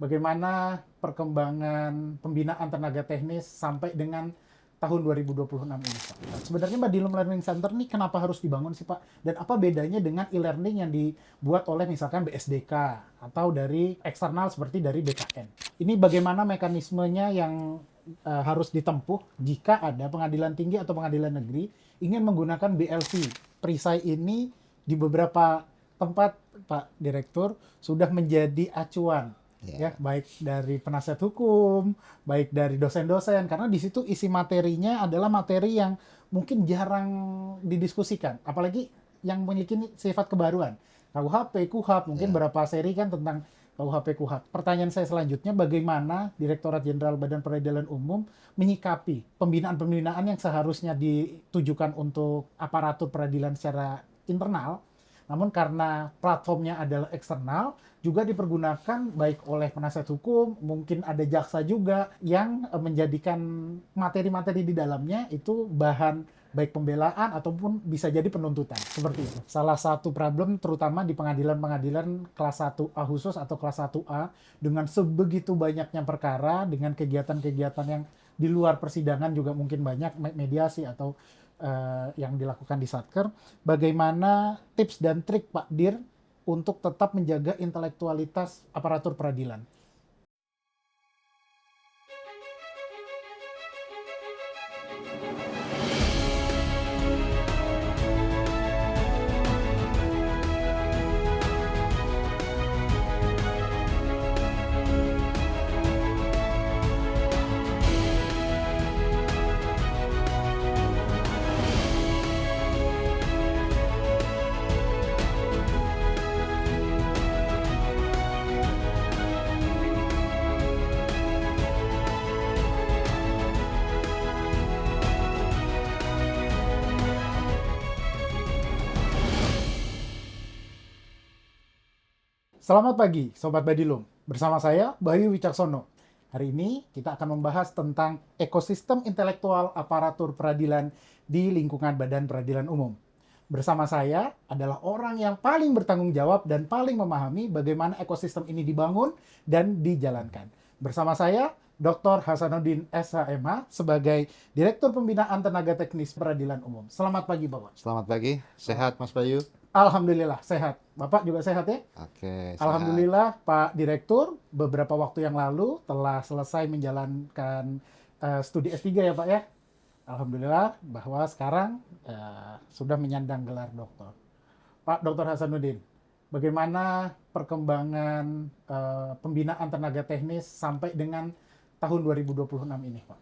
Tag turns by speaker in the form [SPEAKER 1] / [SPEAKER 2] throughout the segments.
[SPEAKER 1] bagaimana perkembangan pembinaan tenaga teknis sampai dengan tahun 2026 ini, Pak? Sebenarnya Badilum Learning Center nih kenapa harus dibangun sih, Pak? Dan apa bedanya dengan e-learning yang dibuat oleh misalkan BSDK atau dari eksternal seperti dari BKN? Ini bagaimana mekanismenya yang harus ditempuh jika ada pengadilan tinggi atau pengadilan negeri ingin menggunakan BLC. Perisai ini di beberapa tempat, Pak Direktur, sudah menjadi acuan, ya,
[SPEAKER 2] Ya,
[SPEAKER 1] baik dari penasihat hukum, baik dari dosen-dosen, karena di situ isi materinya adalah materi yang mungkin jarang didiskusikan, apalagi yang memiliki sifat kebaruan. KUHP, KUHAP, mungkin
[SPEAKER 2] ya.
[SPEAKER 1] berapa seri kan tentang KUHP, KUHAP. Pertanyaan saya selanjutnya, bagaimana Direktorat Jenderal Badan Peradilan Umum menyikapi pembinaan-pembinaan yang seharusnya ditujukan untuk aparatur peradilan secara internal, namun karena platformnya adalah eksternal, juga dipergunakan baik oleh penasihat hukum, mungkin ada jaksa juga yang menjadikan materi-materi di dalamnya itu bahan baik pembelaan ataupun bisa jadi penuntutan. Seperti itu. Salah satu problem terutama di pengadilan-pengadilan kelas 1A khusus atau kelas 1A dengan sebegitu banyaknya perkara, dengan kegiatan-kegiatan yang di luar persidangan juga mungkin banyak mediasi atau yang dilakukan di Satker. Bagaimana tips dan trik Pak Dir untuk tetap menjaga intelektualitas aparatur peradilan? Selamat pagi, Sobat Badilum. Bersama saya, Bayu Wicaksono. Hari ini kita akan membahas tentang ekosistem intelektual aparatur peradilan di lingkungan Badan Peradilan Umum. Bersama saya adalah orang yang paling bertanggung jawab dan paling memahami bagaimana ekosistem ini dibangun dan dijalankan. Bersama saya, Dr. Hasanuddin SHMH sebagai Direktur Pembinaan Tenaga Teknis Peradilan Umum. Selamat pagi, Bapak.
[SPEAKER 2] Selamat pagi, sehat Mas Bayu?
[SPEAKER 1] Alhamdulillah, sehat. Bapak juga sehat ya?
[SPEAKER 2] Oke, sehat.
[SPEAKER 1] Alhamdulillah Pak Direktur beberapa waktu yang lalu telah selesai menjalankan studi S3 ya Pak ya. Alhamdulillah bahwa sekarang sudah menyandang gelar doktor. Pak Dr. Hasanuddin, bagaimana perkembangan pembinaan tenaga teknis sampai dengan tahun 2026 ini Pak?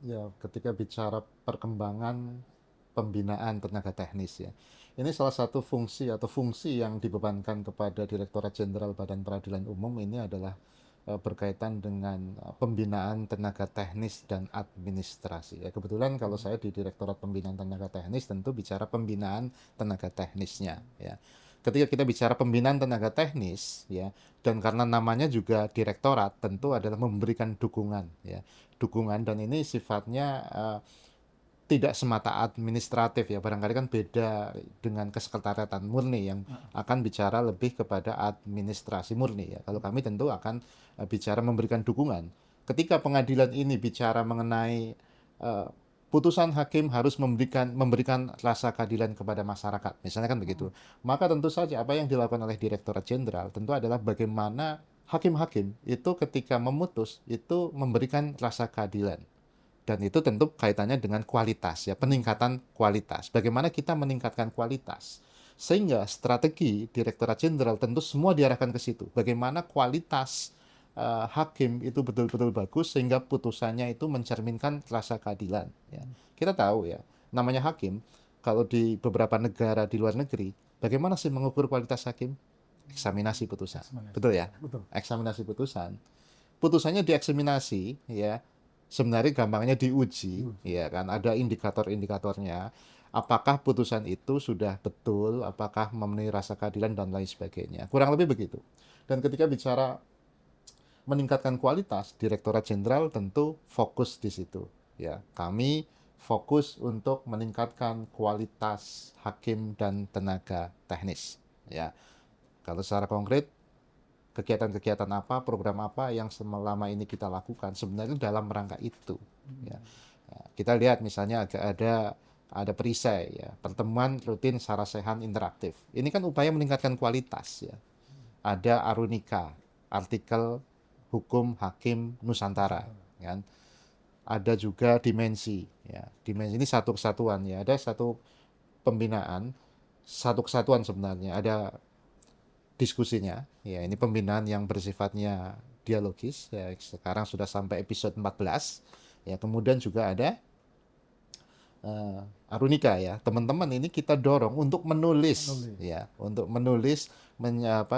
[SPEAKER 2] Ya, ketika bicara perkembangan pembinaan tenaga teknis ya, ini salah satu fungsi yang dibebankan kepada Direktorat Jenderal Badan Peradilan Umum ini adalah berkaitan dengan pembinaan tenaga teknis dan administrasi. Ya, kebetulan kalau saya di Direktorat Pembinaan Tenaga Teknis tentu bicara pembinaan tenaga teknisnya ya. Ketika kita bicara pembinaan tenaga teknis ya, dan karena namanya juga direktorat tentu adalah memberikan dukungan ya. Dukungan, dan ini sifatnya tidak semata administratif ya, barangkali kan beda dengan kesekretariatan murni yang akan bicara lebih kepada administrasi murni ya. Kalau kami tentu akan bicara memberikan dukungan. Ketika pengadilan ini bicara mengenai uh, putusan hakim harus memberikan rasa keadilan kepada masyarakat, misalnya kan begitu. Maka tentu saja apa yang dilakukan oleh Direktorat Jenderal tentu adalah bagaimana hakim-hakim itu ketika memutus itu memberikan rasa keadilan. Dan itu tentu kaitannya dengan kualitas ya, peningkatan kualitas. Bagaimana kita meningkatkan kualitas? Sehingga strategi Direktorat Jenderal tentu semua diarahkan ke situ. Bagaimana kualitas hakim itu betul-betul bagus sehingga putusannya itu mencerminkan rasa keadilan ya. Kita tahu ya, namanya hakim kalau di beberapa negara di luar negeri, bagaimana sih mengukur kualitas hakim? Eksaminasi putusan. Betul ya?
[SPEAKER 1] Betul.
[SPEAKER 2] Eksaminasi putusan. Putusannya dieksaminasi ya, sebenarnya gampangnya diuji ya kan, ada indikator-indikatornya, apakah putusan itu sudah betul, apakah memenuhi rasa keadilan dan lain sebagainya, kurang lebih begitu. Dan ketika bicara meningkatkan kualitas, Direktorat Jenderal tentu fokus di situ ya. Kami fokus untuk meningkatkan kualitas hakim dan tenaga teknis ya. Kalau secara konkret kegiatan-kegiatan apa, program apa yang selama ini kita lakukan sebenarnya dalam rangka itu. Ya. Ya, kita lihat misalnya ada perisai ya, pertemuan rutin sarasehan interaktif. Ini kan upaya meningkatkan kualitas ya. Ada Arunika, artikel hukum hakim Nusantara, kan? Ada juga dimensi ya. Dimensi ini satu kesatuan ya. Ada satu pembinaan, satu kesatuan sebenarnya. Ada diskusinya ya. Ini pembinaan yang bersifatnya dialogis ya. Sekarang sudah sampai episode 14 ya. Kemudian juga ada Arunika ya, teman-teman ini kita dorong untuk menulis ya, untuk menulis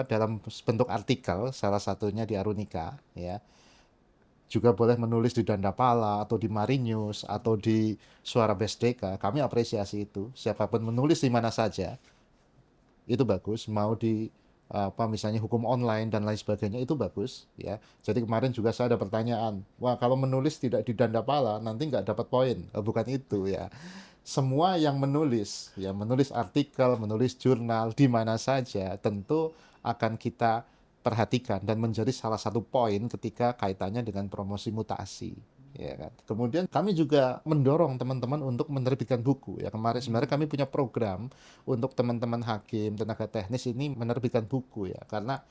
[SPEAKER 2] dalam bentuk artikel, salah satunya di Arunika ya. Juga boleh menulis di Dandapala atau di Marinews atau di Suara Besdeka. Kami apresiasi itu. Siapapun menulis di mana saja itu bagus, mau di misalnya hukum online dan lain sebagainya itu bagus ya. Jadi kemarin juga saya ada pertanyaan, wah kalau menulis tidak di Dandapala nanti nggak dapat poin. Bukan itu ya. Semua yang menulis ya, menulis artikel, menulis jurnal di mana saja tentu akan kita perhatikan dan menjadi salah satu poin ketika kaitannya dengan promosi mutasi. Ya kan. Kemudian kami juga mendorong teman-teman untuk menerbitkan buku ya. Kemarin sebenarnya kami punya program untuk teman-teman hakim, tenaga teknis ini menerbitkan buku ya. Karena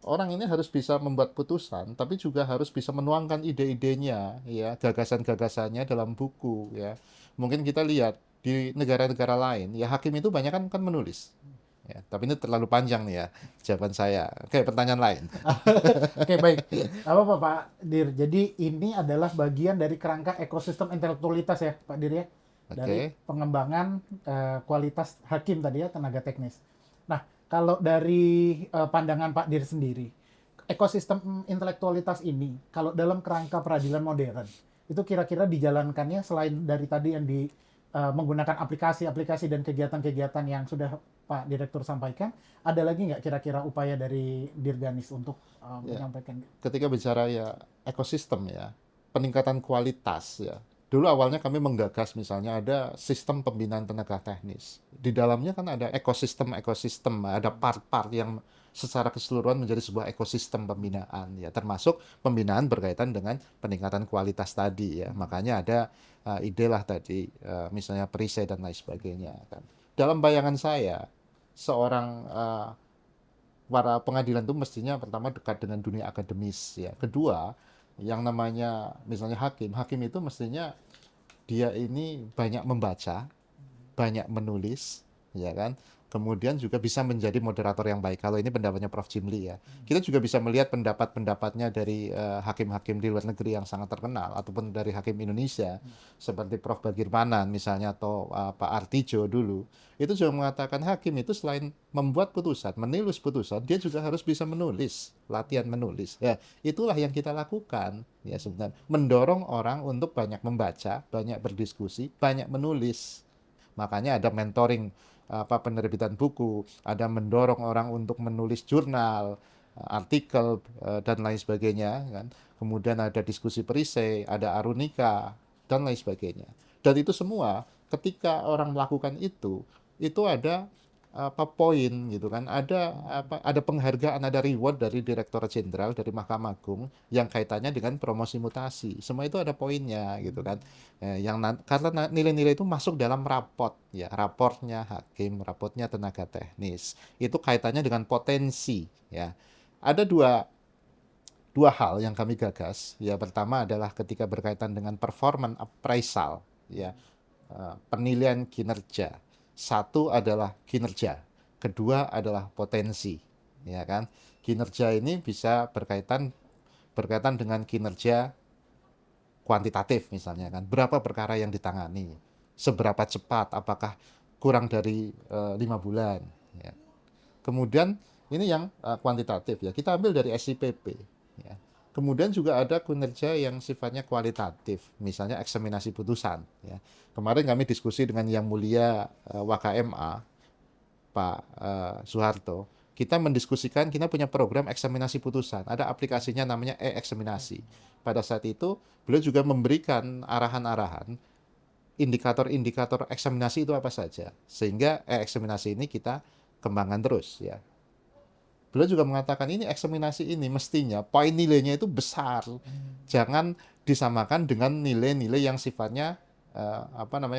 [SPEAKER 2] orang ini harus bisa membuat putusan, tapi juga harus bisa menuangkan ide-idenya ya, gagasan-gagasannya dalam buku ya. Mungkin kita lihat di negara-negara lain ya, hakim itu banyak kan menulis. Ya, tapi ini terlalu panjang nih ya jawaban saya. Oke, pertanyaan lain.
[SPEAKER 1] Oke, baik. Apa apa Pak Dir? Jadi ini adalah bagian dari kerangka ekosistem intelektualitas ya Pak Dir ya, dari
[SPEAKER 2] Oke.
[SPEAKER 1] pengembangan kualitas hakim tadi ya, tenaga teknis. Nah, kalau dari pandangan Pak Dir sendiri, ekosistem intelektualitas ini kalau dalam kerangka peradilan modern itu kira-kira dijalankannya selain dari tadi yang menggunakan aplikasi-aplikasi dan kegiatan-kegiatan yang sudah Pak Direktur sampaikan, ada lagi nggak kira-kira upaya dari Dirganis untuk
[SPEAKER 2] Ya,
[SPEAKER 1] menyampaikan?
[SPEAKER 2] ketika bicara ya ekosistem ya, peningkatan kualitas ya. Dulu awalnya kami menggagas misalnya ada sistem pembinaan tenaga teknis. Di dalamnya kan ada ekosistem-ekosistem, ada part-part yang secara keseluruhan menjadi sebuah ekosistem pembinaan ya, termasuk pembinaan berkaitan dengan peningkatan kualitas tadi ya. Makanya ada ide lah tadi misalnya perisai dan lain sebagainya kan. Dalam bayangan saya, seorang para pengadilan itu mestinya pertama dekat dengan dunia akademis ya. Kedua, yang namanya misalnya hakim itu mestinya dia ini banyak membaca, banyak menulis, ya kan? Kemudian juga bisa menjadi moderator yang baik. Kalau ini pendapatnya Prof. Jimli ya. Kita juga bisa melihat pendapat-pendapatnya dari hakim-hakim di luar negeri yang sangat terkenal ataupun dari hakim Indonesia seperti Prof. Bagirmanan misalnya atau Pak Artijo dulu. Itu juga mengatakan hakim itu selain membuat putusan, menulis putusan, dia juga harus bisa menulis, latihan menulis. Ya, itulah yang kita lakukan ya sebenarnya. Mendorong orang untuk banyak membaca, banyak berdiskusi, banyak menulis. Makanya ada mentoring penerbitan buku, ada mendorong orang untuk menulis jurnal, artikel dan lain sebagainya kan. Kemudian ada diskusi perisai, ada Arunika dan lain sebagainya. Dan itu semua ketika orang melakukan itu ada poin gitu kan, ada penghargaan, ada reward dari Direktorat Jenderal dari Mahkamah Agung yang kaitannya dengan promosi mutasi, semua itu ada poinnya gitu kan. Karena nilai-nilai itu masuk dalam raport ya, raportnya hakim, raportnya tenaga teknis, itu kaitannya dengan potensi ya. Ada dua hal yang kami gagas ya. Pertama adalah ketika berkaitan dengan performance appraisal ya, penilaian kinerja. Satu adalah kinerja, kedua adalah potensi, ya kan? Kinerja ini bisa berkaitan dengan kinerja kuantitatif misalnya kan, berapa perkara yang ditangani, seberapa cepat, apakah kurang dari 5 bulan. Ya. Kemudian ini yang kuantitatif ya, kita ambil dari SIPP. Ya. Kemudian juga ada kinerja yang sifatnya kualitatif, misalnya eksaminasi putusan. Ya. Kemarin kami diskusi dengan Yang Mulia WKMA, Pak Soeharto. Kita mendiskusikan, kita punya program eksaminasi putusan. Ada aplikasinya namanya e-eksaminasi. Pada saat itu, beliau juga memberikan arahan-arahan, indikator-indikator eksaminasi itu apa saja. Sehingga e-eksaminasi ini kita kembangkan terus ya. beliau juga mengatakan ini eksaminasi ini mestinya poin nilainya itu besar, jangan disamakan dengan nilai-nilai yang sifatnya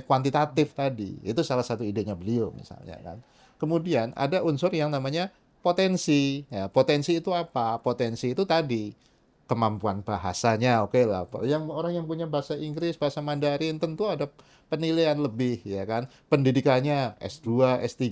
[SPEAKER 2] kuantitatif tadi. Itu salah satu idenya beliau misalnya kan. Kemudian ada unsur yang namanya potensi. Ya, potensi itu apa? Potensi itu tadi kemampuan bahasanya, oke lah. Yang orang yang punya bahasa Inggris, bahasa Mandarin tentu ada penilaian lebih ya kan. Pendidikannya S2, S3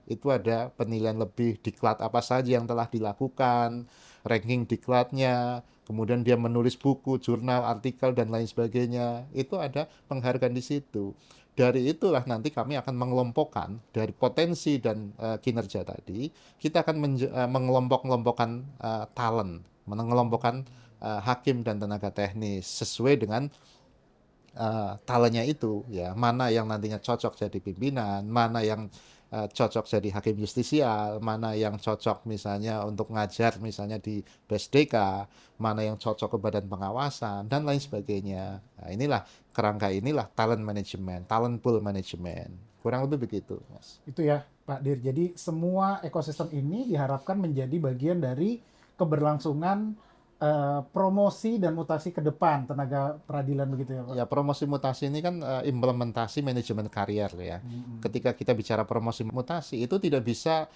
[SPEAKER 2] itu ada penilaian lebih, diklat apa saja yang telah dilakukan, ranking diklatnya, kemudian dia menulis buku, jurnal, artikel dan lain sebagainya. Itu ada penghargaan di situ. Dari itulah nanti kami akan mengelompokkan dari potensi dan kinerja tadi, kita akan mengelompok-kelompokkan talent, mengelompokkan hakim dan tenaga teknis sesuai dengan talentnya itu ya, mana yang nantinya cocok jadi pimpinan, mana yang cocok jadi hakim justisial, mana yang cocok misalnya untuk ngajar misalnya di BSDK, mana yang cocok ke badan pengawasan dan lain sebagainya. Nah, inilah kerangka inilah talent management, talent pool management. Kurang lebih begitu, Mas.
[SPEAKER 1] Itu ya, Pak Dir. Jadi semua ekosistem ini diharapkan menjadi bagian dari keberlangsungan promosi dan mutasi ke depan tenaga peradilan begitu ya, Pak?
[SPEAKER 2] Ya, promosi mutasi ini kan implementasi manajemen karier ya. Ketika kita bicara promosi mutasi itu tidak bisa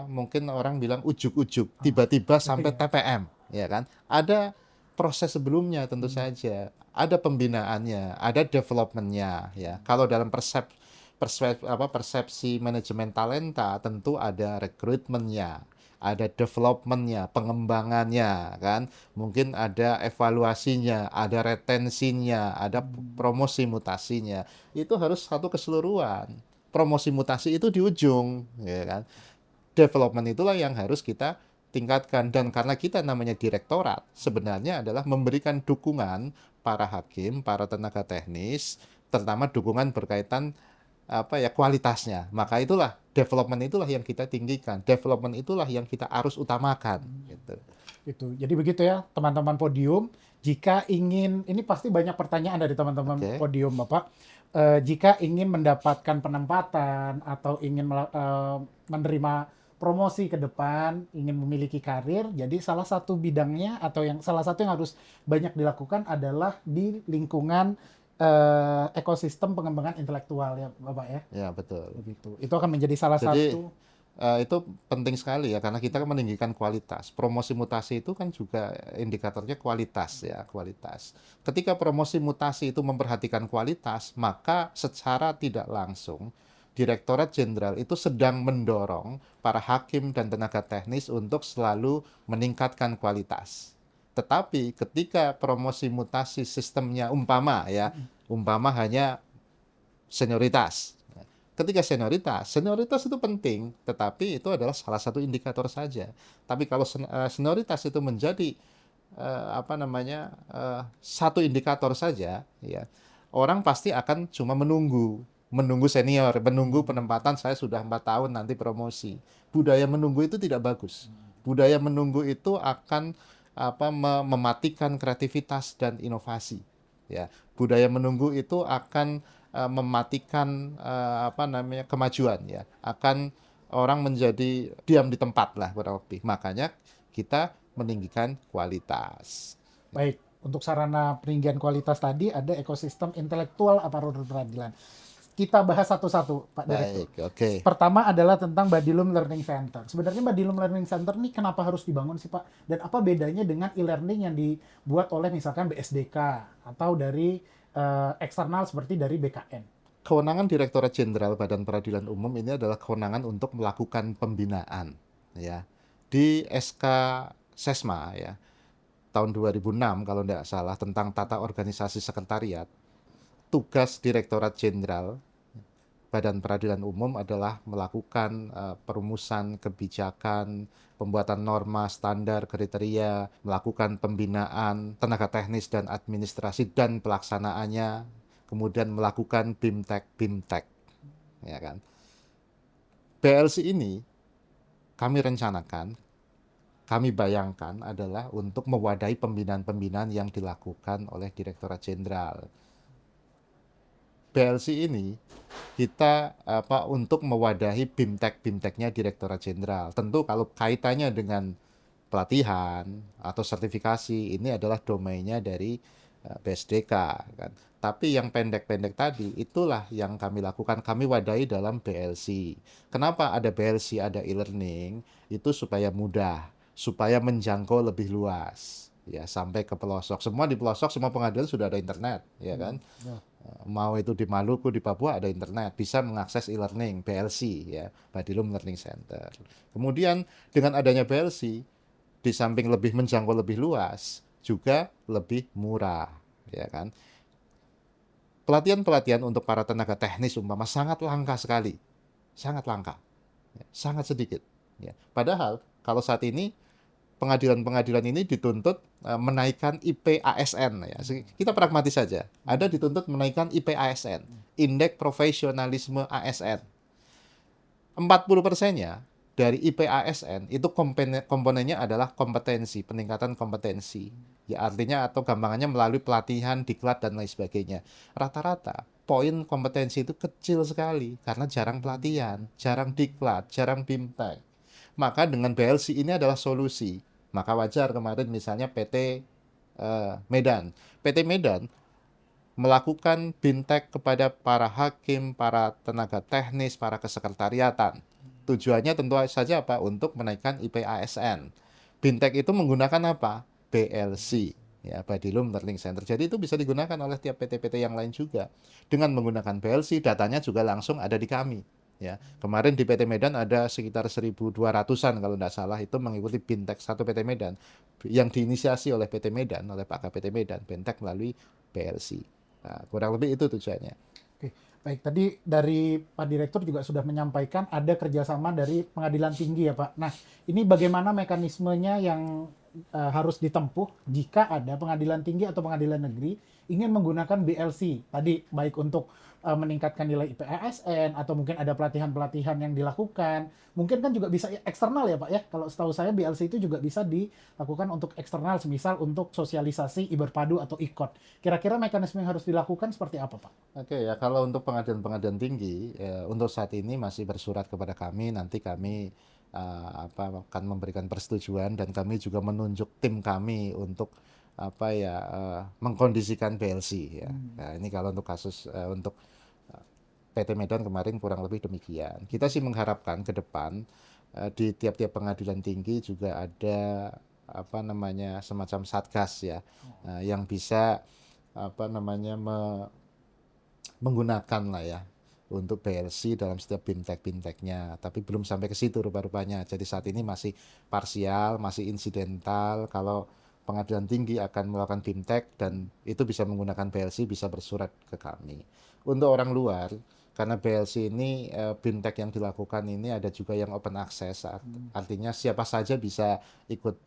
[SPEAKER 2] mungkin orang bilang ujuk-ujuk tiba-tiba sampai
[SPEAKER 1] ya.
[SPEAKER 2] TPM, ya kan? Ada proses sebelumnya tentu saja, ada pembinaannya, ada developmentnya ya. Kalau dalam persepsi manajemen talenta tentu ada rekrutmennya, ada developmentnya, pengembangannya kan, mungkin ada evaluasinya, ada retensinya, ada promosi mutasinya. Itu harus satu keseluruhan. Promosi mutasi itu di ujung, ya kan. Development itulah yang harus kita tingkatkan, dan karena kita namanya direktorat, sebenarnya adalah memberikan dukungan para hakim, para tenaga teknis, terutama dukungan berkaitan kualitasnya. Maka itulah development itulah yang kita tinggikan, development itulah yang kita harus utamakan gitu.
[SPEAKER 1] Itu. Jadi begitu ya, teman-teman podium. Jika ingin, ini pasti banyak pertanyaan dari teman-teman
[SPEAKER 2] Oke.
[SPEAKER 1] podium, Bapak. Jika ingin mendapatkan penempatan atau ingin menerima promosi ke depan, ingin memiliki karir, jadi salah satu bidangnya atau salah satu yang harus banyak dilakukan adalah di lingkungan ekosistem pengembangan intelektual ya, Bapak ya.
[SPEAKER 2] Ya, betul.
[SPEAKER 1] Begitu. Itu akan menjadi salah
[SPEAKER 2] Jadi
[SPEAKER 1] satu.
[SPEAKER 2] itu penting sekali ya, karena kita kan meninggikan kualitas. Promosi mutasi itu kan juga indikatornya kualitas ya, kualitas. Ketika promosi mutasi itu memperhatikan kualitas, maka secara tidak langsung Direktorat Jenderal itu sedang mendorong para hakim dan tenaga teknis untuk selalu meningkatkan kualitas. Tetapi ketika promosi mutasi sistemnya umpama hanya senioritas. Ketika senioritas itu penting, tetapi itu adalah salah satu indikator saja. Tapi kalau senioritas itu menjadi satu indikator saja, ya, orang pasti akan cuma menunggu senior, menunggu penempatan. Saya sudah 4 tahun nanti promosi. Budaya menunggu itu tidak bagus. Budaya menunggu itu akan mematikan kreativitas dan inovasi. Ya, budaya menunggu itu akan mematikan kemajuan ya. Akan orang menjadi diam di tempat lah kurang lebih. Makanya kita meninggikan kualitas.
[SPEAKER 1] Baik, untuk sarana peninggian kualitas tadi ada ekosistem intelektual aparatur peradilan. Kita bahas satu-satu, Pak Direktur.
[SPEAKER 2] Baik, oke.
[SPEAKER 1] Pertama adalah tentang Badilum Learning Center. Sebenarnya Badilum Learning Center ini kenapa harus dibangun sih, Pak? Dan apa bedanya dengan e-learning yang dibuat oleh misalkan BSDK atau dari eksternal seperti dari BKN?
[SPEAKER 2] Kewenangan Direktorat Jenderal Badan Peradilan Umum ini adalah kewenangan untuk melakukan pembinaan ya. Di SK Sesma ya, tahun 2006 kalau tidak salah, tentang tata organisasi sekretariat, tugas Direktorat Jenderal Badan Peradilan Umum adalah melakukan perumusan kebijakan, pembuatan norma, standar, kriteria, melakukan pembinaan tenaga teknis dan administrasi dan pelaksanaannya, kemudian melakukan BIMTEK, ya kan. BLC ini kami rencanakan, kami bayangkan adalah untuk mewadahi pembinaan-pembinaan yang dilakukan oleh Direktorat Jenderal. BLC ini kita untuk mewadahi BIMTEK-BIMTEK-nya Direktorat Jenderal. Tentu kalau kaitannya dengan pelatihan atau sertifikasi ini adalah domainnya dari BSDK kan. Tapi yang pendek-pendek tadi itulah yang kami lakukan, kami wadahi dalam BLC. Kenapa ada BLC, ada e-learning? Itu supaya mudah, supaya menjangkau lebih luas. Ya, sampai ke pelosok. Semua di pelosok, semua pengadilan sudah ada internet, ya kan?
[SPEAKER 1] Ya.
[SPEAKER 2] Mau itu di Maluku, di Papua ada internet, bisa mengakses e-learning, BLC ya, Badilum Learning Center. Kemudian dengan adanya BLC, di samping lebih menjangkau lebih luas, juga lebih murah, ya kan? Pelatihan-pelatihan untuk para tenaga teknis umpama sangat langka sekali, sangat langka, ya, sangat sedikit. Ya. Padahal kalau saat ini pengadilan-pengadilan ini dituntut menaikkan IP ASN ya. Kita pragmatis saja. Ada dituntut menaikkan IP ASN, Indeks Profesionalisme ASN. 40%-nya dari IP ASN itu komponennya adalah kompetensi, peningkatan kompetensi. Ya artinya atau gampangannya melalui pelatihan, diklat dan lain sebagainya. Rata-rata poin kompetensi itu kecil sekali karena jarang pelatihan, jarang diklat, jarang BIMTEK. Maka dengan BLC ini adalah solusi. Maka wajar kemarin misalnya PT Medan. PT Medan melakukan BIMTEK kepada para hakim, para tenaga teknis, para kesekretariatan. Tujuannya tentu saja apa? Untuk menaikkan IP ASN. BIMTEK itu menggunakan apa? BLC, ya, Badilum Learning Center. Jadi itu bisa digunakan oleh tiap PT-PT yang lain juga. Dengan menggunakan BLC, datanya juga langsung ada di kami. Ya, kemarin di PT Medan ada sekitar 1.200-an kalau tidak salah itu mengikuti BIMTEK satu PT Medan yang diinisiasi oleh PT Medan, oleh Pak KPT Medan, BIMTEK melalui BLC. Nah, kurang lebih itu tujuannya.
[SPEAKER 1] Oke, baik. Tadi dari Pak Direktur juga sudah menyampaikan ada kerjasama dari pengadilan tinggi ya Pak. Nah, ini bagaimana mekanismenya yang harus ditempuh jika ada pengadilan tinggi atau pengadilan negeri ingin menggunakan BLC tadi, baik untuk meningkatkan nilai IPASN atau mungkin ada pelatihan-pelatihan yang dilakukan. Mungkin kan juga bisa eksternal ya Pak ya. Kalau setahu saya BLC itu juga bisa dilakukan untuk eksternal, semisal untuk sosialisasi Iberpadu atau IKOT. Kira-kira mekanisme yang harus dilakukan seperti apa Pak?
[SPEAKER 2] Oke ya, kalau untuk pengadilan-pengadilan tinggi, untuk saat ini masih bersurat kepada kami, nanti kami akan memberikan persetujuan dan kami juga menunjuk tim kami untuk mengkondisikan BLC ya. Nah, ini kalau untuk kasus untuk PT Medan kemarin kurang lebih demikian. Kita sih mengharapkan ke depan di tiap-tiap pengadilan tinggi juga ada semacam satgas ya, yang bisa menggunakan lah ya untuk BLC dalam setiap BIMTEK-BIMTEK-nya. Tapi belum sampai ke situ rupa-rupanya. Jadi saat ini masih parsial, masih insidental. Kalau pengadilan tinggi akan melakukan BIMTEK dan itu bisa menggunakan BLC, bisa bersurat ke kami. Untuk orang luar, karena BLC ini BIMTEK yang dilakukan ini ada juga yang open access, artinya siapa saja bisa ikut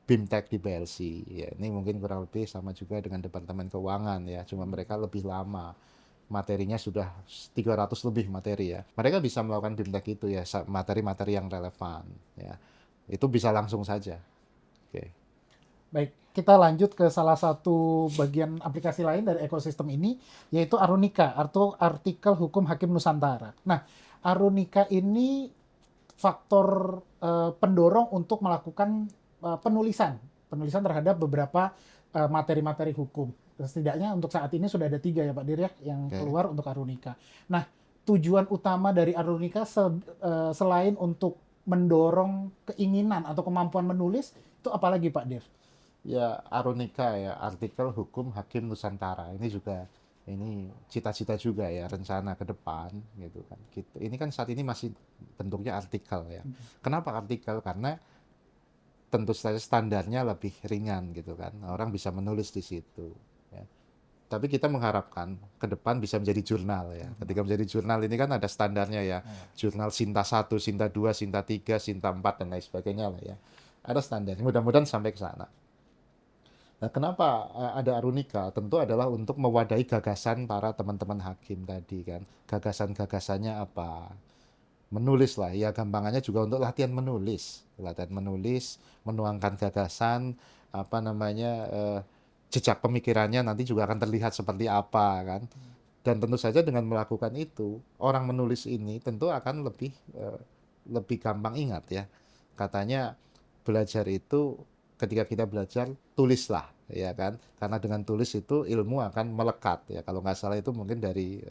[SPEAKER 2] BIMTEK di BLC. Ya, ini mungkin kurang lebih sama juga dengan Departemen Keuangan ya, cuma mereka lebih lama. Materinya sudah 300 lebih materi ya. Mereka bisa melakukan BIMTEK itu ya, materi-materi yang relevan ya. Itu bisa langsung saja. Oke.
[SPEAKER 1] Baik, kita lanjut ke salah satu bagian aplikasi lain dari ekosistem ini, yaitu Arunika, atau Artikel Hukum Hakim Nusantara. Nah, Arunika ini faktor pendorong untuk melakukan penulisan terhadap beberapa materi-materi hukum. Setidaknya untuk saat ini sudah ada 3 ya Pak Dir ya, yang keluar untuk Arunika. Nah, tujuan utama dari Arunika selain untuk mendorong keinginan atau kemampuan menulis, itu apalagi Pak Dir?
[SPEAKER 2] Ya, Arunika ya, Artikel Hukum Hakim Nusantara. Ini cita-cita juga ya, rencana ke depan gitu kan. Ini kan saat ini masih bentuknya artikel ya. Kenapa artikel? Karena tentu saja standarnya lebih ringan gitu kan. Orang bisa menulis di situ ya. Tapi kita mengharapkan ke depan bisa menjadi jurnal ya. Ketika menjadi jurnal ini kan ada standarnya ya. Jurnal Sinta 1, Sinta 2, Sinta 3, Sinta 4 dan lain sebagainya lah ya. Ada standar. Mudah-mudahan sampai ke sana. Nah, kenapa ada Arunika? Tentu adalah untuk mewadahi gagasan para teman-teman hakim tadi kan. Gagasan-gagasannya apa? Menulis lah, ya gampangannya juga untuk latihan menulis, menuangkan gagasan, jejak pemikirannya nanti juga akan terlihat seperti apa kan. Dan tentu saja dengan melakukan itu, orang menulis ini tentu akan lebih gampang ingat ya. Katanya belajar itu ketika kita belajar tulislah ya kan, karena dengan tulis itu ilmu akan melekat ya. Kalau nggak salah itu mungkin dari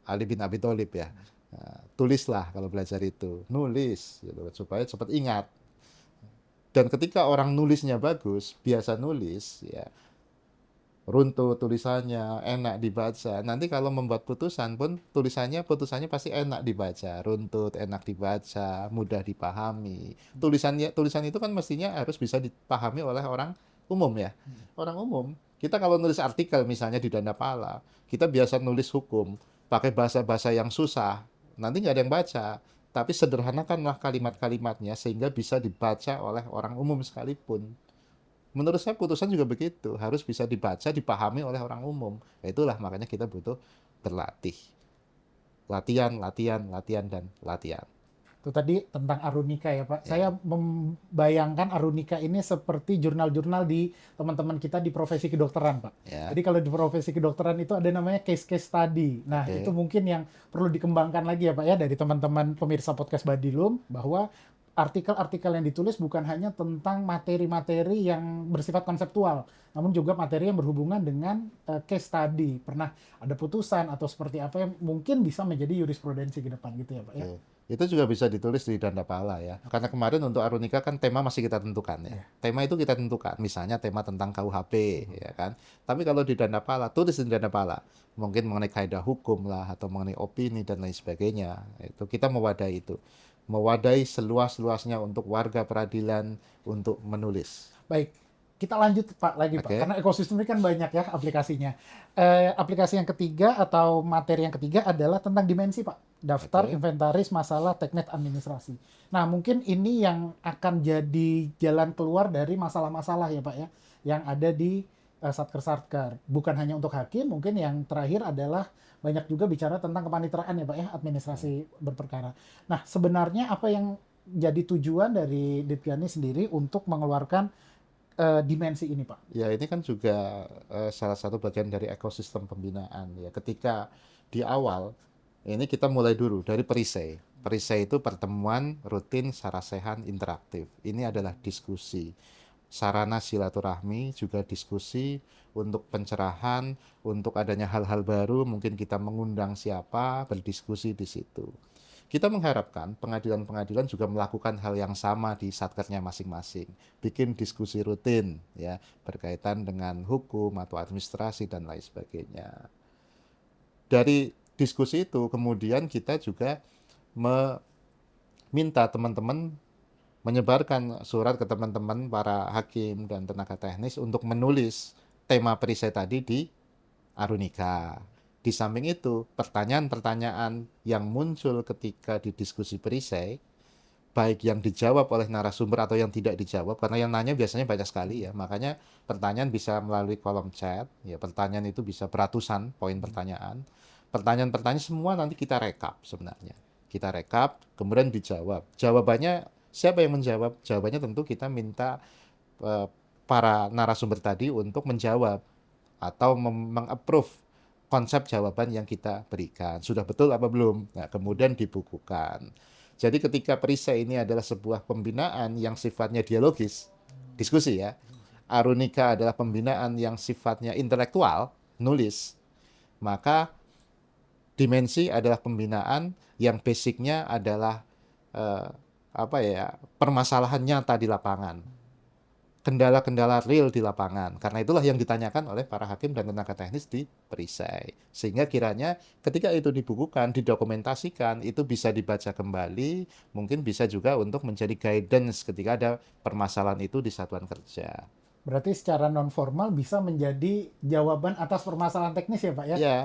[SPEAKER 2] Ali bin Abi Thalib ya. Tulislah kalau belajar itu, nulis gitu, supaya cepat ingat. Dan ketika orang nulisnya bagus, biasa nulis ya, runtut tulisannya, enak dibaca. Nanti kalau membuat putusan pun putusannya pasti enak dibaca, runtut, enak dibaca, mudah dipahami. Tulisan itu kan mestinya harus bisa dipahami oleh orang umum ya. Orang umum. Kita kalau nulis artikel misalnya di Dandapala, kita biasa nulis hukum, pakai bahasa-bahasa yang susah, nanti nggak ada yang baca. Tapi sederhanakanlah kalimat-kalimatnya sehingga bisa dibaca oleh orang umum sekalipun. Menurut saya putusan juga begitu, harus bisa dibaca, dipahami oleh orang umum. Itulah makanya kita butuh berlatih. Latihan, latihan, latihan, dan latihan.
[SPEAKER 1] Itu tadi tentang Arunika ya Pak.
[SPEAKER 2] Ya.
[SPEAKER 1] Saya membayangkan Arunika ini seperti jurnal-jurnal di teman-teman kita di profesi kedokteran Pak.
[SPEAKER 2] Ya.
[SPEAKER 1] Jadi kalau di profesi kedokteran itu ada namanya case-case study. Nah
[SPEAKER 2] Oke.
[SPEAKER 1] itu mungkin yang perlu dikembangkan lagi ya Pak ya dari teman-teman pemirsa podcast Badilum, bahwa artikel-artikel yang ditulis bukan hanya tentang materi-materi yang bersifat konseptual, namun juga materi yang berhubungan dengan case study. Pernah ada putusan atau seperti apa yang mungkin bisa menjadi jurisprudensi ke depan gitu ya Pak ya.
[SPEAKER 2] Oke. Itu juga bisa ditulis di Dandapala ya. Karena kemarin untuk Arunika kan tema masih kita tentukan ya. Tema itu kita tentukan. Misalnya tema tentang KUHP ya kan. Tapi kalau di Dandapala, tulis di Dandapala. Mungkin mengenai kaidah hukum lah atau mengenai opini dan lain sebagainya. Itu kita mewadahi itu. Mewadahi seluas-luasnya untuk warga peradilan untuk menulis.
[SPEAKER 1] Baik, kita lanjut Pak lagi Pak,
[SPEAKER 2] Oke.
[SPEAKER 1] karena ekosistem ini kan banyak ya aplikasinya. Aplikasi yang ketiga atau materi yang ketiga adalah tentang dimensi Pak, daftar
[SPEAKER 2] Oke.
[SPEAKER 1] inventaris masalah teknik administrasi. Nah mungkin ini yang akan jadi jalan keluar dari masalah-masalah ya Pak ya, yang ada di Satker-Satker. Bukan hanya untuk hakim, mungkin yang terakhir adalah banyak juga bicara tentang kepaniteraan ya Pak ya, administrasi berperkara. Nah sebenarnya apa yang jadi tujuan dari Ditgani sendiri untuk mengeluarkan dimensi ini, Pak?
[SPEAKER 2] Ya, ini kan juga salah satu bagian dari ekosistem pembinaan ya. Ketika di awal ini kita mulai dulu dari perisai. Perisai itu pertemuan rutin sarasehan interaktif. Ini adalah diskusi. Sarana silaturahmi juga diskusi untuk pencerahan, untuk adanya hal-hal baru, mungkin kita mengundang siapa, berdiskusi di situ. Kita mengharapkan pengadilan-pengadilan juga melakukan hal yang sama di satkernya masing-masing. Bikin diskusi rutin ya berkaitan dengan hukum atau administrasi dan lain sebagainya. Dari diskusi itu kemudian kita juga meminta teman-teman menyebarkan surat ke teman-teman para hakim dan tenaga teknis untuk menulis tema perisai tadi di Arunika. Di samping itu, pertanyaan-pertanyaan yang muncul ketika di diskusi perisai, baik yang dijawab oleh narasumber atau yang tidak dijawab, karena yang nanya biasanya banyak sekali ya, makanya pertanyaan bisa melalui kolom chat, ya pertanyaan itu bisa beratusan poin pertanyaan. Pertanyaan-pertanyaan semua nanti kita rekap sebenarnya. Kita rekap, kemudian dijawab. Jawabannya, siapa yang menjawab? Jawabannya tentu kita minta para narasumber tadi untuk menjawab atau meng-approve konsep jawaban yang kita berikan. Sudah betul apa belum? Nah, kemudian dibukukan. Jadi ketika perisai ini adalah sebuah pembinaan yang sifatnya dialogis, diskusi ya. Arunika adalah pembinaan yang sifatnya intelektual, nulis. Maka dimensi adalah pembinaan yang basicnya adalah permasalahan nyata di lapangan. Kendala-kendala real di lapangan. Karena itulah yang ditanyakan oleh para hakim dan tenaga teknis di perisai. Sehingga kiranya ketika itu dibukukan, didokumentasikan, itu bisa dibaca kembali, mungkin bisa juga untuk menjadi guidance ketika ada permasalahan itu di satuan kerja.
[SPEAKER 1] Berarti secara non formal bisa menjadi jawaban atas permasalahan teknis ya Pak ya?
[SPEAKER 2] Ya,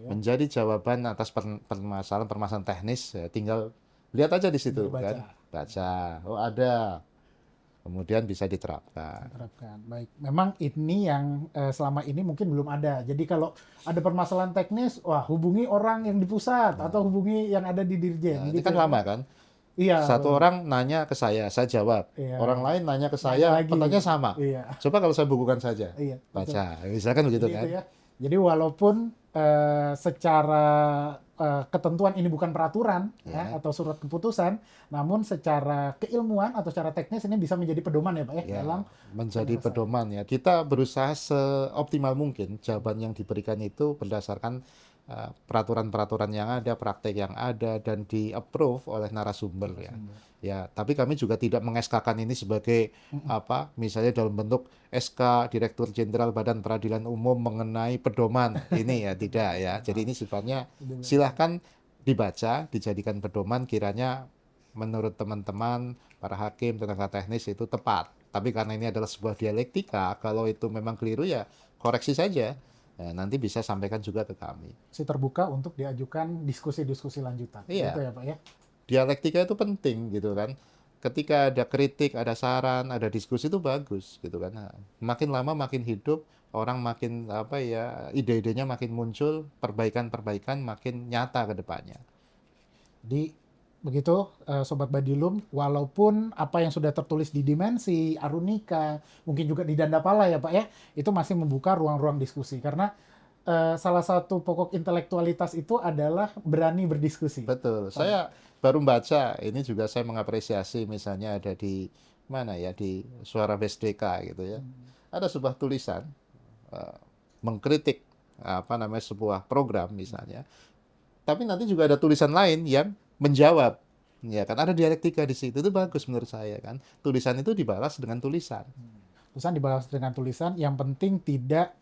[SPEAKER 2] menjadi jawaban atas permasalahan teknis, ya, tinggal lihat aja di situ kan. Baca, oh ada. Kemudian bisa diterapkan.
[SPEAKER 1] Baik, memang ini yang selama ini mungkin belum ada. Jadi kalau ada permasalahan teknis, wah hubungi orang yang di pusat atau hubungi yang ada di dirjen.
[SPEAKER 2] Nah,
[SPEAKER 1] gitu
[SPEAKER 2] ini kan
[SPEAKER 1] ya.
[SPEAKER 2] lama kan?
[SPEAKER 1] Iya.
[SPEAKER 2] Satu orang nanya ke saya jawab.
[SPEAKER 1] Iya.
[SPEAKER 2] Orang lain nanya ke saya, pertanyaannya sama.
[SPEAKER 1] Iya.
[SPEAKER 2] Coba kalau saya bukukan saja,
[SPEAKER 1] Iya.
[SPEAKER 2] baca. Misalkan begitu
[SPEAKER 1] Jadi
[SPEAKER 2] kan?
[SPEAKER 1] itu ya, Jadi walaupun secara ketentuan ini bukan peraturan ya,
[SPEAKER 2] Ya,
[SPEAKER 1] atau surat keputusan, namun secara keilmuan atau secara teknis ini bisa menjadi pedoman ya Pak ya
[SPEAKER 2] ya,
[SPEAKER 1] dalam
[SPEAKER 2] menjadi
[SPEAKER 1] penyelesaian.
[SPEAKER 2] pedoman ya. Kita berusaha seoptimal mungkin jawaban yang diberikan itu berdasarkan peraturan-peraturan yang ada, praktek yang ada, dan di-approve oleh narasumber ya.
[SPEAKER 1] Narasumber.
[SPEAKER 2] Ya, tapi kami juga tidak meng-SK-kan ini sebagai
[SPEAKER 1] Mm-mm.
[SPEAKER 2] apa, misalnya dalam bentuk SK Direktur Jenderal Badan Peradilan Umum mengenai pedoman. Ini ya
[SPEAKER 1] Itu
[SPEAKER 2] tidak
[SPEAKER 1] tidak.
[SPEAKER 2] ya. Jadi ini sifatnya
[SPEAKER 1] Itu biasa.
[SPEAKER 2] silahkan dibaca, dijadikan pedoman kiranya menurut teman-teman para hakim, tenaga teknis itu tepat. Tapi karena ini adalah sebuah dialektika, kalau itu memang keliru ya koreksi saja. Ya, nanti bisa sampaikan juga ke kami.
[SPEAKER 1] Si terbuka untuk diajukan diskusi-diskusi lanjutan. Gitu
[SPEAKER 2] Iya,
[SPEAKER 1] ya Pak ya.
[SPEAKER 2] dialektika itu penting gitu kan. Ketika ada kritik, ada saran, ada diskusi itu bagus gitu kan. Nah, makin lama makin hidup, orang makin apa ya, ide-idenya makin muncul, perbaikan-perbaikan makin nyata ke depannya.
[SPEAKER 1] Jadi begitu Sobat Badilum, walaupun apa yang sudah tertulis di Dimensi, Arunika, mungkin juga di Dandapala ya Pak ya, itu masih membuka ruang-ruang diskusi. Karena salah satu pokok intelektualitas itu adalah berani berdiskusi.
[SPEAKER 2] Betul.
[SPEAKER 1] Sama.
[SPEAKER 2] Saya baru membaca, ini juga saya mengapresiasi misalnya ada di mana ya, di Suara BSDK gitu ya. Ada sebuah tulisan eh, mengkritik apa namanya sebuah program misalnya. Tapi nanti juga ada tulisan lain yang menjawab. Ya kan ada dialektika di situ. Itu bagus menurut saya kan. Tulisan itu dibalas dengan tulisan.
[SPEAKER 1] Tulisan dibalas dengan tulisan, yang penting tidak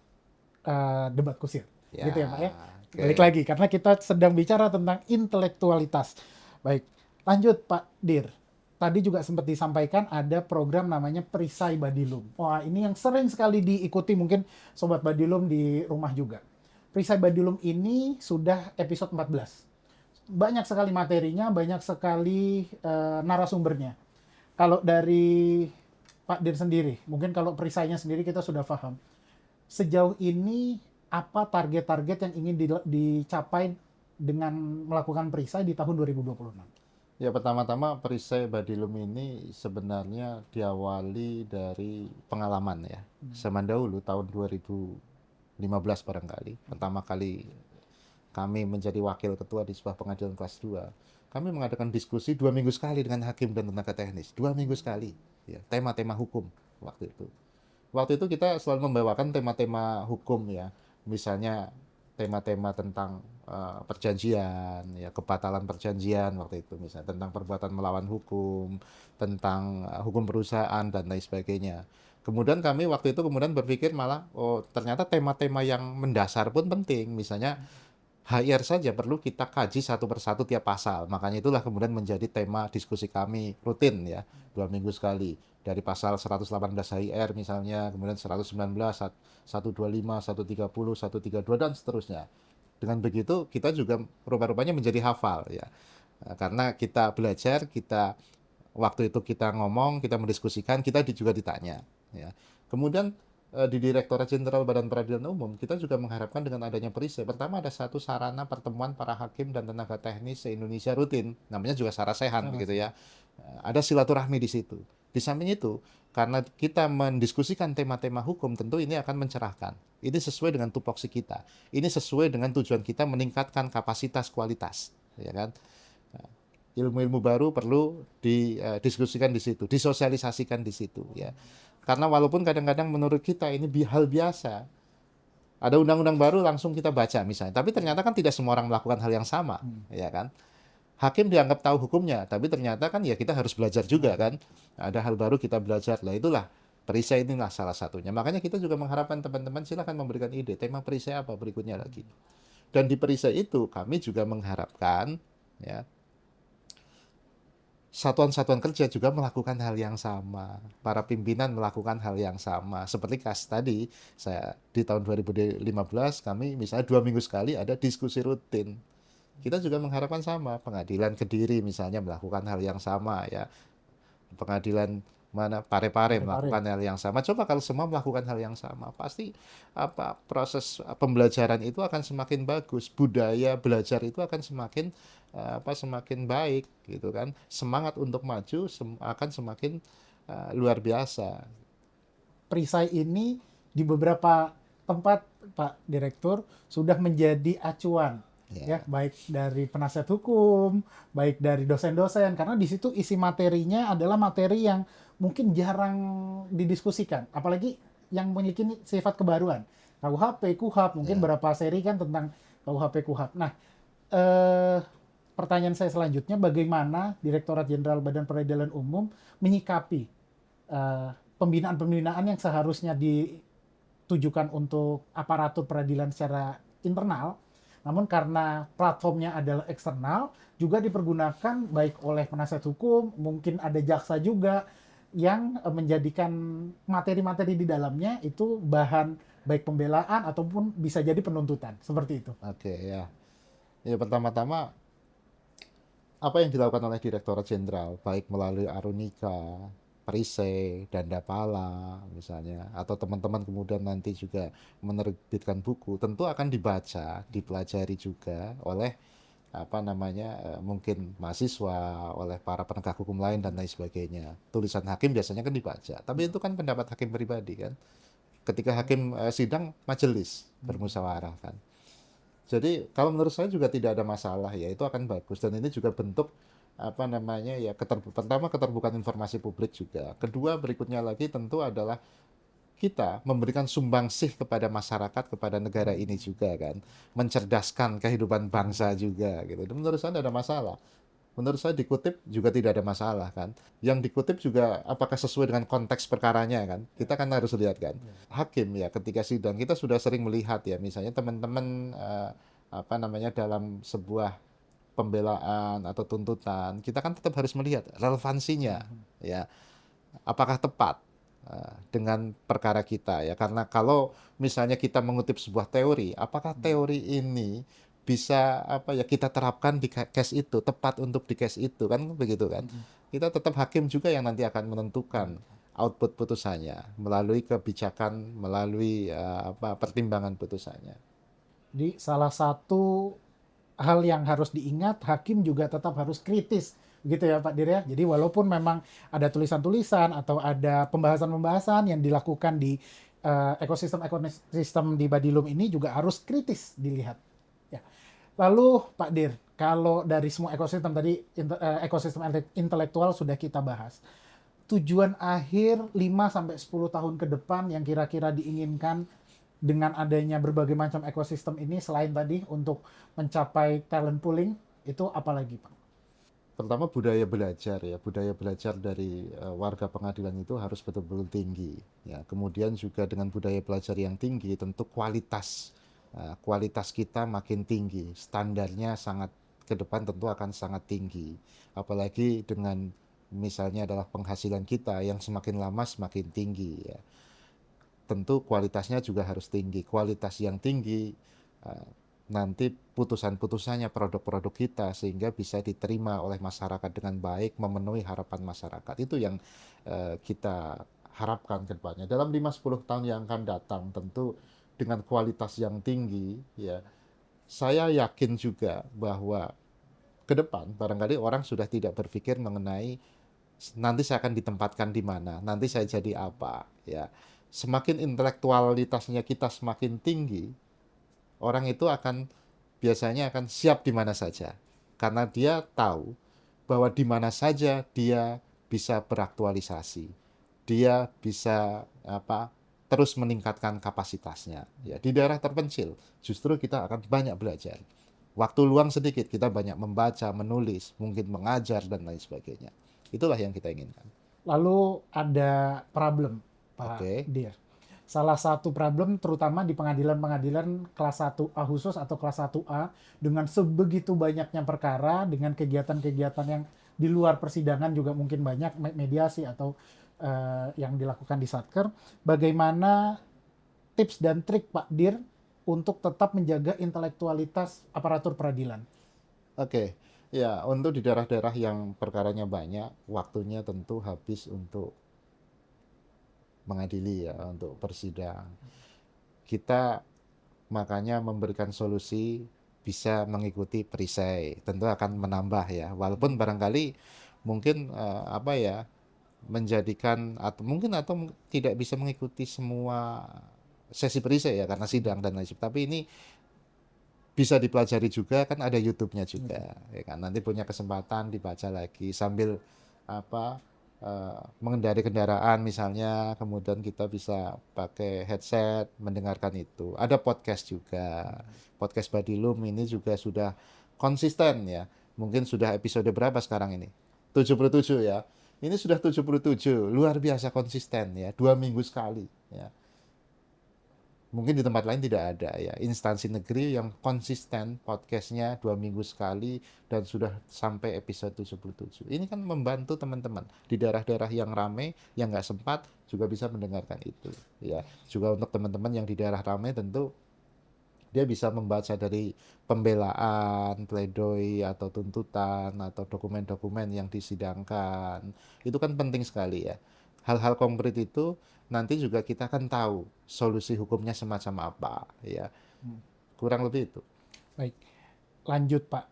[SPEAKER 1] debat kusir.
[SPEAKER 2] Ya,
[SPEAKER 1] Gitu ya Pak ya. Balik
[SPEAKER 2] oke.
[SPEAKER 1] lagi, karena kita sedang bicara tentang intelektualitas. Baik, lanjut Pak Dir. Tadi juga sempat disampaikan ada program namanya Perisai Badilum. Wah, ini yang sering sekali diikuti mungkin Sobat Badilum di rumah juga. Perisai Badilum ini sudah episode 14. Banyak sekali materinya, banyak sekali narasumbernya. Kalau dari Pak Dir sendiri, mungkin kalau perisainya sendiri kita sudah paham. Sejauh ini apa target-target yang ingin dicapai dengan melakukan perisai di tahun 2026?
[SPEAKER 2] Ya pertama-tama perisai Badilum ini sebenarnya diawali dari pengalaman ya. Zaman dahulu tahun 2015 barangkali. Pertama kali kami menjadi wakil ketua di sebuah pengadilan kelas 2. Kami mengadakan diskusi 2 minggu sekali dengan hakim dan tenaga teknis. 2 minggu sekali. Ya, tema-tema hukum waktu itu. Waktu itu kita selalu membawakan tema-tema hukum ya. Misalnya tema-tema tentang perjanjian, ya kebatalan perjanjian waktu itu misalnya tentang perbuatan melawan hukum, tentang hukum perusahaan dan lain sebagainya. Kemudian kami waktu itu kemudian berpikir malah oh ternyata tema-tema yang mendasar pun penting. Misalnya HR saja perlu kita kaji satu persatu tiap pasal. Makanya itulah kemudian menjadi tema diskusi kami rutin ya, 2 minggu sekali. Dari pasal 118 HR misalnya, kemudian 119, 125, 130, 132 dan seterusnya. Dengan begitu kita juga rupa-rupanya menjadi hafal ya. Karena kita belajar, kita waktu itu kita ngomong, kita mendiskusikan, kita juga ditanya ya. Kemudian di Direktorat Jenderal Badan Peradilan Umum, kita juga mengharapkan dengan adanya perisai. Pertama ada satu sarana pertemuan para hakim dan tenaga teknis se-Indonesia rutin, namanya juga Sarasehan begitu ya. Ada silaturahmi di situ. Di samping itu, karena kita mendiskusikan tema-tema hukum, tentu ini akan mencerahkan. Ini sesuai dengan tupoksi kita. Ini sesuai dengan tujuan kita meningkatkan kapasitas kualitas, ya kan? Ilmu-ilmu baru perlu didiskusikan di situ, disosialisasikan di situ ya. Karena walaupun kadang-kadang menurut kita ini hal biasa, ada undang-undang baru langsung kita baca misalnya, tapi ternyata kan tidak semua orang melakukan hal yang sama, ya kan? Hakim dianggap tahu hukumnya, tapi ternyata kan ya kita harus belajar juga kan. Ada hal baru kita belajar. Lah itulah perisai inilah salah satunya. Makanya kita juga mengharapkan teman-teman silakan memberikan ide tema perisai apa berikutnya lagi. Dan di perisai itu kami juga mengharapkan ya satuan-satuan kerja juga melakukan hal yang sama. Para pimpinan melakukan hal yang sama. Seperti kas tadi, saya di tahun 2015 kami misalnya 2 minggu sekali ada diskusi rutin. Kita juga mengharapkan sama. Pengadilan Kediri misalnya melakukan hal yang sama ya. Pengadilan mana Parepare
[SPEAKER 1] Pare-pare.
[SPEAKER 2] melakukan hal yang sama. Coba kalau semua melakukan hal yang sama, pasti apa proses pembelajaran itu akan semakin bagus, budaya belajar itu akan semakin semakin baik gitu kan. Semangat untuk maju akan semakin luar biasa.
[SPEAKER 1] Perisai ini di beberapa tempat Pak Direktur sudah menjadi acuan ya,
[SPEAKER 2] Ya,
[SPEAKER 1] baik dari penasihat hukum, baik dari dosen-dosen, karena di situ isi materinya adalah materi yang mungkin jarang didiskusikan, apalagi yang memiliki sifat kebaruan. KUHP, KUHAP, mungkin
[SPEAKER 2] ya.
[SPEAKER 1] berapa seri kan tentang KUHP, KUHAP. Nah, eh, pertanyaan saya selanjutnya, bagaimana Direktorat Jenderal Badan Peradilan Umum menyikapi eh, pembinaan-pembinaan yang seharusnya ditujukan untuk aparatur peradilan secara internal, namun karena platformnya adalah eksternal, juga dipergunakan baik oleh penasihat hukum, mungkin ada jaksa juga yang menjadikan materi-materi di dalamnya itu bahan baik pembelaan ataupun bisa jadi penuntutan, seperti itu.
[SPEAKER 2] Oke, ya. Ya, pertama-tama apa yang dilakukan oleh Direktorat Jenderal, baik melalui Arunika, Perisai, Dandapala misalnya, atau teman-teman kemudian nanti juga menerbitkan buku, tentu akan dibaca, dipelajari juga oleh apa namanya mungkin mahasiswa, oleh para penegak hukum lain dan lain sebagainya. Tulisan hakim biasanya kan dibaca, tapi itu kan pendapat hakim pribadi kan. Ketika hakim sidang, majelis bermusyawarah kan. Jadi kalau menurut saya juga tidak ada masalah ya, itu akan bagus dan ini juga bentuk apa namanya ya pertama keterbukaan informasi publik juga. Kedua berikutnya lagi tentu adalah kita memberikan sumbangsih kepada masyarakat, kepada negara ini juga kan, mencerdaskan kehidupan bangsa juga gitu. Dan menurut saya tidak ada masalah. Menurut saya dikutip juga tidak ada masalah kan. Yang dikutip juga apakah sesuai dengan konteks perkaranya kan. Kita kan harus lihat kan. Hakim ya ketika sidang kita sudah sering melihat ya misalnya teman-teman apa namanya dalam sebuah pembelaan atau tuntutan kita kan tetap harus melihat relevansinya ya apakah tepat dengan perkara kita ya karena kalau misalnya kita mengutip sebuah teori apakah teori ini bisa apa ya kita terapkan di case itu tepat untuk di case itu kan begitu kan kita tetap hakim juga yang nanti akan menentukan output putusannya melalui kebijakan melalui apa pertimbangan putusannya.
[SPEAKER 1] Jadi salah satu hal yang harus diingat, hakim juga tetap harus kritis, gitu ya Pak Dir ya. Jadi walaupun memang ada tulisan-tulisan atau ada pembahasan-pembahasan yang dilakukan di ekosistem di Badilum ini juga harus kritis dilihat. Ya. Lalu Pak Dir, kalau dari semua ekosistem tadi, ekosistem intelektual sudah kita bahas. Tujuan akhir 5 sampai 10 tahun ke depan yang kira-kira diinginkan dengan adanya berbagai macam ekosistem ini selain tadi untuk mencapai talent pooling itu apalagi Pak?
[SPEAKER 2] Pertama budaya belajar dari warga pengadilan itu harus betul-betul tinggi. Ya, kemudian juga dengan budaya belajar yang tinggi, tentu kualitas kita makin tinggi, standarnya sangat ke depan tentu akan sangat tinggi. Apalagi dengan misalnya adalah penghasilan kita yang semakin lama semakin tinggi. Ya. Tentu kualitasnya juga harus tinggi. Kualitas yang tinggi eh, nanti putusan-putusannya produk-produk kita sehingga bisa diterima oleh masyarakat dengan baik, memenuhi harapan masyarakat. Itu yang kita harapkan ke depannya. Dalam 5-10 tahun yang akan datang tentu dengan kualitas yang tinggi ya. Saya yakin juga bahwa ke depan barangkali orang sudah tidak berpikir mengenai nanti saya akan ditempatkan di mana, nanti saya jadi apa ya. Semakin intelektualitasnya kita semakin tinggi, orang itu akan biasanya akan siap di mana saja. Karena dia tahu bahwa di mana saja dia bisa beraktualisasi. Dia bisa apa terus meningkatkan kapasitasnya. Ya, di daerah terpencil justru kita akan banyak belajar. Waktu luang sedikit kita banyak membaca, menulis, mungkin mengajar dan lain sebagainya. Itulah yang kita inginkan.
[SPEAKER 1] Lalu ada problem Pak
[SPEAKER 2] Oke.
[SPEAKER 1] Dir. Salah satu problem terutama di pengadilan-pengadilan kelas 1A khusus atau kelas 1A dengan sebegitu banyaknya perkara dengan kegiatan-kegiatan yang di luar persidangan juga mungkin banyak mediasi atau yang dilakukan di Satker. Bagaimana tips dan trik Pak Dir untuk tetap menjaga intelektualitas aparatur peradilan?
[SPEAKER 2] Oke, ya untuk di daerah-daerah yang perkaranya banyak, waktunya tentu habis untuk mengadili ya, untuk bersidang. Kita makanya memberikan solusi bisa mengikuti perisai, tentu akan menambah ya, walaupun barangkali mungkin apa ya menjadikan atau mungkin atau tidak bisa mengikuti semua sesi perisai ya karena sidang dan lain sebagainya. Tapi ini bisa dipelajari juga, kan ada YouTube-nya juga, ya kan. Nanti punya kesempatan dibaca lagi sambil apa mengendari kendaraan misalnya, kemudian kita bisa pakai headset mendengarkan itu. Ada podcast juga, podcast Badilum ini juga sudah konsisten ya. Mungkin sudah episode berapa sekarang ini? 77 ya. Ini sudah 77, luar biasa konsisten ya, 2 minggu sekali ya. Mungkin di tempat lain tidak ada ya, instansi negeri yang konsisten podcastnya 2 minggu sekali dan sudah sampai episode 77. Ini kan membantu teman-teman di daerah-daerah yang ramai, yang nggak sempat juga bisa mendengarkan itu ya. Juga untuk teman-teman yang di daerah ramai tentu dia bisa membaca dari pembelaan, pledoi atau tuntutan atau dokumen-dokumen yang disidangkan. Itu kan penting sekali ya. Hal-hal konkret itu nanti juga kita akan tahu solusi hukumnya semacam apa ya.
[SPEAKER 1] Hmm.
[SPEAKER 2] Kurang lebih itu.
[SPEAKER 1] Baik, lanjut Pak.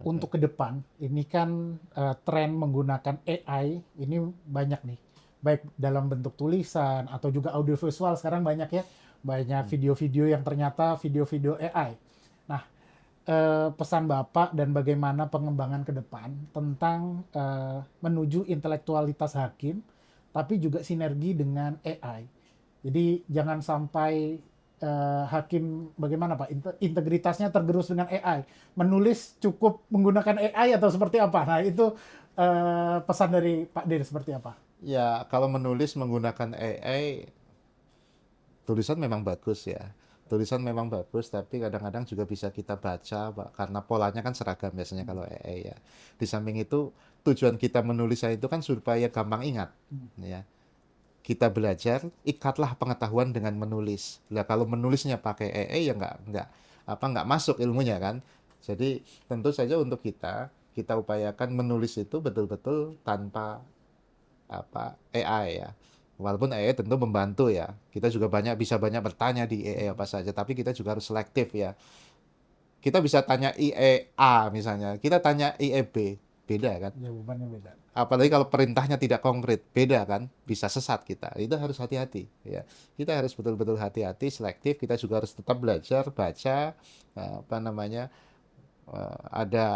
[SPEAKER 1] Untuk ke depan, ini kan tren menggunakan AI ini banyak nih. Baik dalam bentuk tulisan atau juga audiovisual sekarang banyak ya. Banyak video-video yang ternyata video-video AI. Nah, pesan Bapak dan bagaimana pengembangan ke depan tentang menuju intelektualitas hakim, tapi juga sinergi dengan AI. Jadi jangan sampai hakim bagaimana Pak integritasnya tergerus dengan AI. Menulis cukup menggunakan AI atau seperti apa? Nah itu pesan dari Pak Dir seperti apa?
[SPEAKER 2] Ya, kalau menulis menggunakan AI, tulisan memang bagus ya. Tulisan memang bagus, tapi kadang-kadang juga bisa kita baca, Pak, karena polanya kan seragam biasanya kalau AI ya. Di samping itu, tujuan kita menulis itu kan supaya gampang ingat, ya. Kita belajar, ikatlah pengetahuan dengan menulis. Lah kalau menulisnya pakai AI ya nggak masuk ilmunya kan. Jadi tentu saja untuk kita upayakan menulis itu betul-betul tanpa AI ya. Walaupun AI tentu membantu ya. Kita juga bisa banyak bertanya di AI apa saja, tapi kita juga harus selektif ya. Kita bisa tanya IE A misalnya, kita tanya IEB, beda kan?
[SPEAKER 1] Jawabannya beda.
[SPEAKER 2] Apalagi kalau perintahnya tidak konkret, beda kan? Bisa sesat kita. Itu harus hati-hati ya. Kita harus betul-betul hati-hati, selektif. Kita juga harus tetap belajar, baca, ada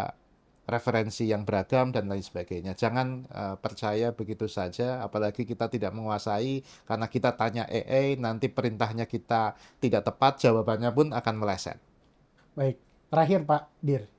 [SPEAKER 2] referensi yang beragam dan lain sebagainya. Jangan percaya begitu saja, apalagi kita tidak menguasai, karena kita tanya AI, nanti perintahnya kita tidak tepat, jawabannya pun akan meleset.
[SPEAKER 1] Baik, terakhir Pak Dir,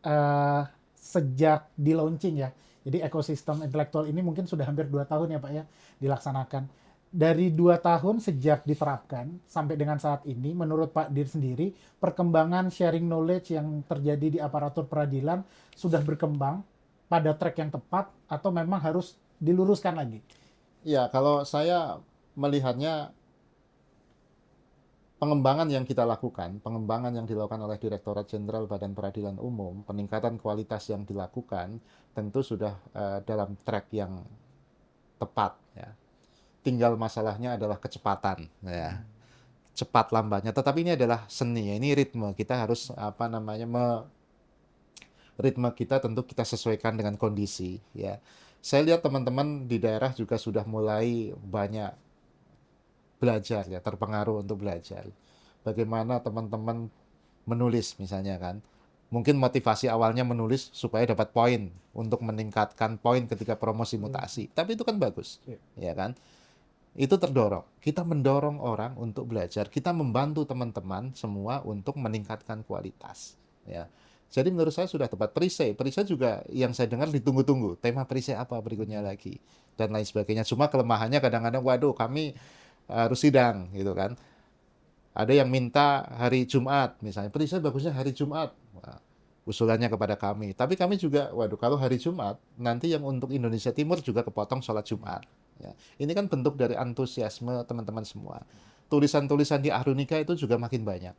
[SPEAKER 1] eh, sejak di launching ya, jadi ekosistem intelektual ini mungkin sudah hampir 2 tahun ya Pak ya dilaksanakan. Dari 2 tahun sejak diterapkan sampai dengan saat ini, menurut Pak Dir sendiri, perkembangan sharing knowledge yang terjadi di aparatur peradilan sudah berkembang pada track yang tepat atau memang harus diluruskan lagi?
[SPEAKER 2] Ya, kalau saya melihatnya pengembangan yang dilakukan oleh Direktorat Jenderal Badan Peradilan Umum, peningkatan kualitas yang dilakukan, tentu sudah dalam track yang tepat ya. Tinggal masalahnya adalah kecepatan ya. Cepat lambatnya, tetapi ini adalah seni ya. Ini ritme. Kita harus ritme kita tentu kita sesuaikan dengan kondisi ya. Saya lihat teman-teman di daerah juga sudah mulai banyak belajar ya, terpengaruh untuk belajar. Bagaimana teman-teman menulis misalnya kan. Mungkin motivasi awalnya menulis supaya dapat poin untuk meningkatkan poin ketika promosi mutasi. Tapi itu kan bagus, ya kan? Itu terdorong. Kita mendorong orang untuk belajar. Kita membantu teman-teman semua untuk meningkatkan kualitas, ya. Jadi menurut saya sudah tepat. Perisai juga yang saya dengar ditunggu-tunggu. Tema perisai apa berikutnya lagi dan lain sebagainya. Cuma kelemahannya kadang-kadang, waduh, kami harus sidang gitu kan. Ada yang minta hari Jumat, misalnya perisai bagusnya hari Jumat. Wah, usulannya kepada kami. Tapi kami juga, waduh, kalau hari Jumat, nanti yang untuk Indonesia Timur juga kepotong sholat Jumat. Ya. Ini kan bentuk dari antusiasme teman-teman semua. Tulisan-tulisan di Ahrunika itu juga makin banyak.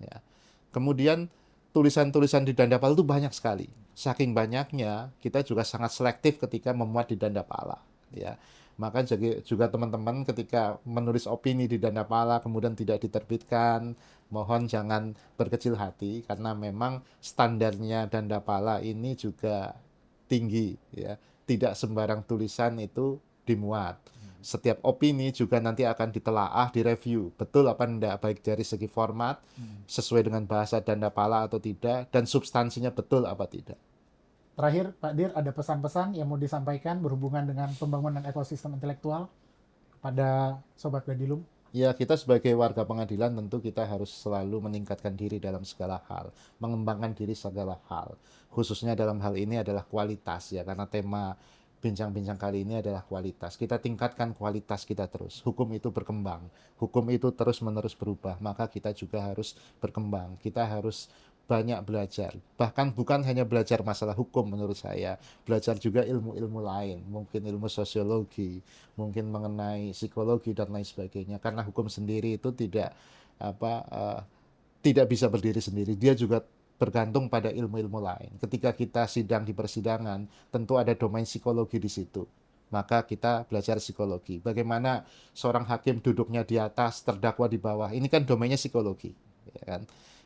[SPEAKER 2] Ya. Kemudian tulisan-tulisan di Dandapala itu banyak sekali. Saking banyaknya, kita juga sangat selektif ketika memuat di Dandapala. Ya. Maka juga teman-teman ketika menulis opini di Dandapala kemudian tidak diterbitkan, mohon jangan berkecil hati karena memang standarnya Dandapala ini juga tinggi ya. Tidak sembarang tulisan itu dimuat. Setiap opini juga nanti akan ditelaah, direview, betul apa enggak, baik dari segi format, sesuai dengan bahasa Danda Pala atau tidak, dan substansinya betul apa tidak.
[SPEAKER 1] Terakhir, Pak Dir, ada pesan-pesan yang mau disampaikan berhubungan dengan pembangunan ekosistem intelektual pada Sobat Badilum?
[SPEAKER 2] Ya, kita sebagai warga pengadilan tentu kita harus selalu meningkatkan diri dalam segala hal, mengembangkan diri segala hal. Khususnya dalam hal ini adalah kualitas ya, karena tema bincang-bincang kali ini adalah kualitas. Kita tingkatkan kualitas kita terus. Hukum itu berkembang, hukum itu terus-menerus berubah, maka kita juga harus berkembang. Kita harus banyak belajar. Bahkan bukan hanya belajar masalah hukum menurut saya, belajar juga ilmu-ilmu lain, mungkin ilmu sosiologi, mungkin mengenai psikologi dan lain sebagainya. Karena hukum sendiri itu apa uh, tidak bisa berdiri sendiri. Dia juga bergantung pada ilmu-ilmu lain. Ketika kita sidang di persidangan, tentu ada domain psikologi di situ. Maka kita belajar psikologi. Bagaimana seorang hakim duduknya di atas, terdakwa di bawah. Ini kan domainnya psikologi, ya kan?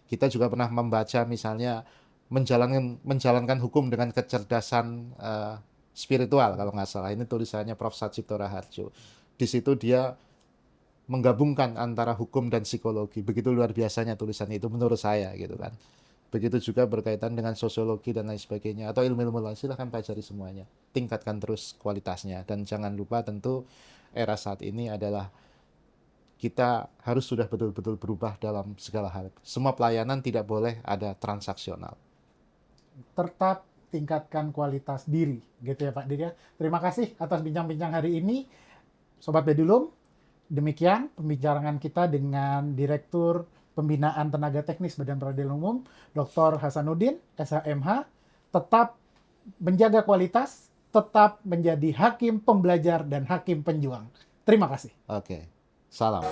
[SPEAKER 2] Kita juga pernah membaca misalnya menjalankan hukum dengan kecerdasan spiritual kalau nggak salah. Ini tulisannya Prof. Satchito Raharjo. Di situ dia menggabungkan antara hukum dan psikologi. Begitu luar biasanya tulisan itu menurut saya gitu kan. Begitu juga berkaitan dengan sosiologi dan lain sebagainya atau ilmu-ilmu lain, silahkan pelajari semuanya. Tingkatkan terus kualitasnya dan jangan lupa tentu era saat ini adalah kita harus sudah betul-betul berubah dalam segala hal. Semua pelayanan tidak boleh ada transaksional.
[SPEAKER 1] Tetap tingkatkan kualitas diri, gitu ya Pak Dir ya. Terima kasih atas bincang-bincang hari ini, Sobat Badilum. Demikian pembicaraan kita dengan Direktur Pembinaan Tenaga Teknis Badan Peradilan Umum, Dr. Hasanuddin, SHMH. Tetap menjaga kualitas, tetap menjadi hakim pembelajar dan hakim penjuang. Terima kasih.
[SPEAKER 2] Oke, salam.